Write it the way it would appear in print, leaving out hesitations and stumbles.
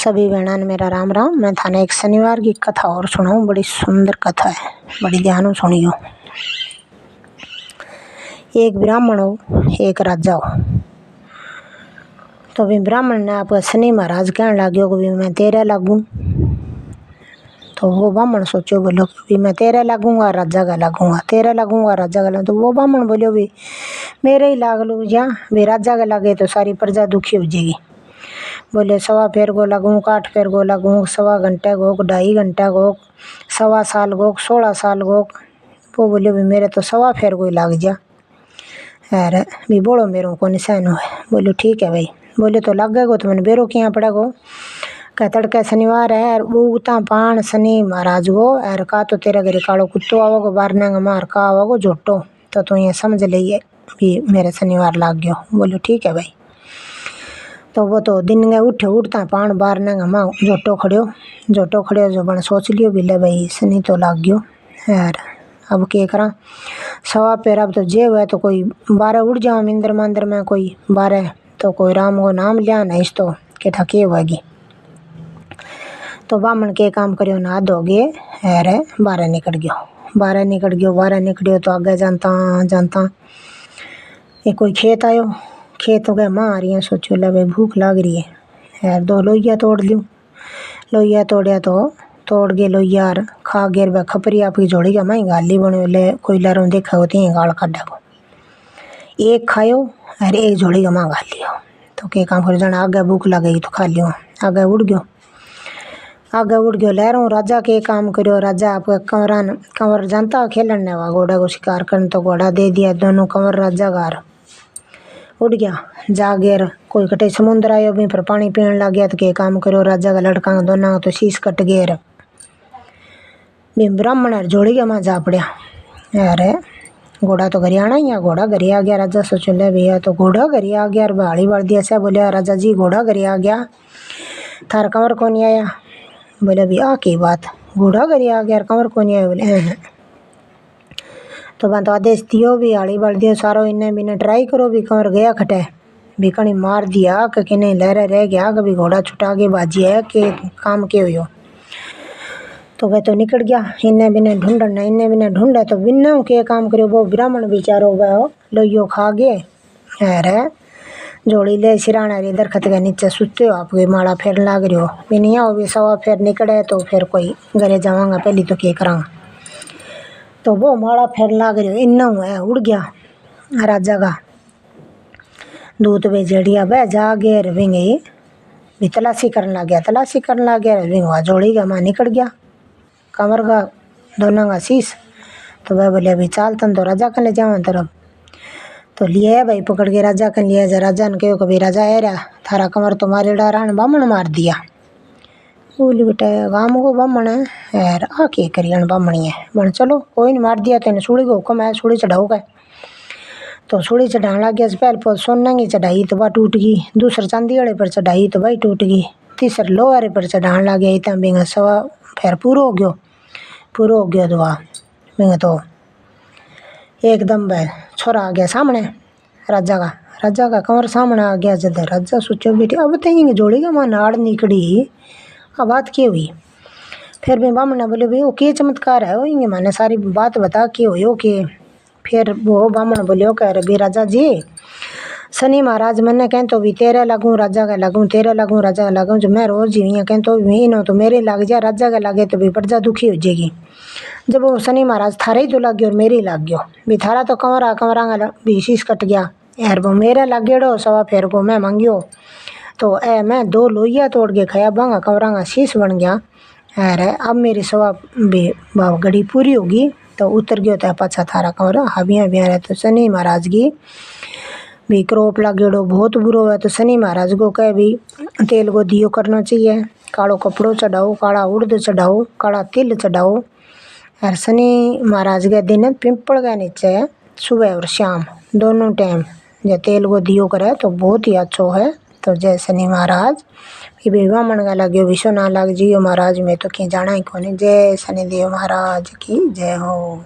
सभी बहना ने मेरा राम राम। मैं थाने एक शनिवार की कथा और सुनाऊं। बड़ी सुंदर कथा है, बड़ी ध्यान सुनियो। एक ब्राह्मण हो, एक राजा हो। तो भी ब्राह्मण ने आप शनि महाराज कहने लग्यो कि मैं तेरे लागू। तो वो ब्राह्मण सोचो, बोलो कि मैं तेरे लगूंगा, राजा का लगूंगा, तेरे लगूंगा, राजा का लगूंगा। तो वो ब्राह्मण बोलो भी मेरे ही लाग लू जा, भी राजा का लगे तो सारी प्रजा दुखी हो जाएगी। बोले 1.25 फेर को लगूँ, 8 फेर को लगूँ, 1.25 घंटे को, 2.5 घंटे को, 1.25 साल को, 16 साल को। वो बोले भी मेरे तो 1.25 फेर को ही लग जा। अरे भी बोलो मेरे को निशान है। बोलो ठीक है भाई। बोले तो लगेगा तो मैंने बेरो क्या पड़ेगा। कह तड़के शनिवार है, उगता पान शनि महाराज को और का तो तेरे घरे कालो कुत्तो आवोगा, बारने का मार का आवोगा झोटो। तो तू ये समझ लीजिए भी मेरे शनिवार लाग गयो। बोलो ठीक है भाई। तो वो तो दिन में उठता पान बारने का माँ झोटो खड़ियो जो बन सोच लियो बिले भाई शनि तो लाग गयो। यार अब क्या करा 1.25 फेर। अब तो जे हुआ तो कोई 12 उड़ जाओ इंद्र मंदिर में, कोई 12 तो कोई राम को नाम लिया नहीं तो के ठके होगी। तो ब्राह्मण के काम करियो ना दोगे। अरे 12 निकल गयो तो आगे जानता ये कोई खेत आयो। खेत गए माँ आ रही है। सोचो ले भाई भूख लाग रही है यार, 2 लोहिया तोड़ लूँ। लोहिया तोड़िया तो तोड़ के लोहिया खा गेर वे खपरी आपकी जोड़ी का माई गाली बनो ले कोई लरों देखा होती है गाल काटा को। एक खायो अरे एक जोड़ी का माँ गाल लियो। तो के काम कर जाना आगे भूख लगेगी तो खा लियो। आगे उड़ गयो लहरों। राजा के काम करियो। राजा आपका कंवर जानता खेलने वा घोड़ा को शिकार करने। तो घोड़ा दे दिया दोनों कंवर राजा गार उड़ गया। जागेर कोई कटे समुद्र आयो भी पर पानी पीने लग गया। तो के काम करो राजा का लड़का दोनों तो शीश कट गए। भी ब्राह्मण जोड़ी के माँ जा पड़िया। अरे घोड़ा तो घरे आना ही, घोड़ा घरे आ गया। राजा सोचो ले भैया तो घोड़ा घरे आ गया। बहाड़ी बाड़ दिया से बोलिया राजा जी घोड़ा घरे आ गया, थार कंवर को नहीं आया। बोले भी आ की बात, घोड़ा घरे आ गया कंवर को नहीं आया। बोले तो बन तो आदेश दियो भी आड़ी बाड़ दियो सारो इन्हें बिने ट्राई करो भी कंवर गया खटे भी कहीं मार दिया कि नहीं लहरा रह गया कभी घोड़ा छुटा के बाजी है कि काम के हुयो। तो वह तो निकल गया इन्हें बिने ढूंढे तो बिना के काम करियो। वो ब्राह्मण बेचारो वह लोहियो खा गए। अरे जोड़ी ले सिराना रे दरखत के नीचे सुते हो आपके माड़ा फेर लाग रही हो भी नहीं आओ भी 1.25 फेर निकले तो फिर कोई घरे जावांगा पहली तो के करांगा। तो वो माड़ा फेर लाग रही हो इन्ना है उड़ गया राजा का दूध बेचड़िया बह जा गए रविंगे भी तलाशी करने लग गया रविंग हुआ जोड़ी का माँ निकल गया कंवर का दोनों का शीश। तो वह बोले अभी चाल तन तो राजा कन ले जावा तरफ। तो लिए भाई पकड़ के राजा कन लिया जा। राजा ने कहो कभी राजा है रहा थारा कंवर तो मारे डारान बामण मार दिया। बोली बेटा गाँव को बामण है यार आ के करियन बामणी है बन चलो कोई नहीं मार दिया तो सूढ़ी को हुक्म है सूढ़ी चढ़ाओ गए। तो सूढ़ी चढ़ाने लग गया। पहले पर सोना की चढ़ाई तो वह टूट गई, दूसरे चांदी वाले पर चढ़ाई तो भाई टूट गई, तीसरे लोहारे पर चढ़ाने लग गया। इतना बिंगा 1.25 फेर पूरा हो गया तो वह बिंगा तो एकदम वह छोरा आ गया सामने राजा का कंवर सामने आ गया। जब राजा सोचो बेटी अब तो जोड़ी का माँ नाड़ निकली अब बात क्या हुई। फिर भी बामण ने बोले भाई वो क्या चमत्कार है वो इंगे मैंने सारी बात बता के हो कि। फिर वो बामण बोलियो कह रहे भी राजा जी शनि महाराज मैंने कहें तो भी तेरे लगूँ राजा का लगूँ तेरे लगूँ राजा का लगूँ जो मैं रोज ही कहें तो भी नो तो मेरे लग जाए राजा का लगे तो भी प्रजा दुखी हो जाएगी। जब वो शनि महाराज थारे ही तो लग गयो और मेरे ही लग गयो भी थारा तो कंवरा भी शीश कट गया यार वो मेरा लग गयो 1.25 फेर को मैं मांगियो तो मैं 2 लोहिया तोड़ के खाया बांगा कंवरा का शीश बन गया। अरे अब मेरी 1.25 घड़ी पूरी होगी तो उतर गयो था पाछा थारा कंवरा हबियाँ रहे। तो शनि महाराज की भी क्रोप लागेड़ो बहुत बुरो है। तो शनि महाराज को कहे भी तेल को दियो करना चाहिए, कालो कपड़ो चढ़ाओ, काला उड़द चढ़ाओ, काला तिल चढ़ाओ। और शनि महाराज के दिन पिंपल के नीचे सुबह और शाम दोनों टाइम जो तेल को दियो करे तो बहुत ही अच्छो है। तो जय शनि महाराज ये ब्राह्मण का लगे विश्व ना लग जियो महाराज में तो कहीं जाना ही कोनी। जय शनिदेव महाराज की जय हो।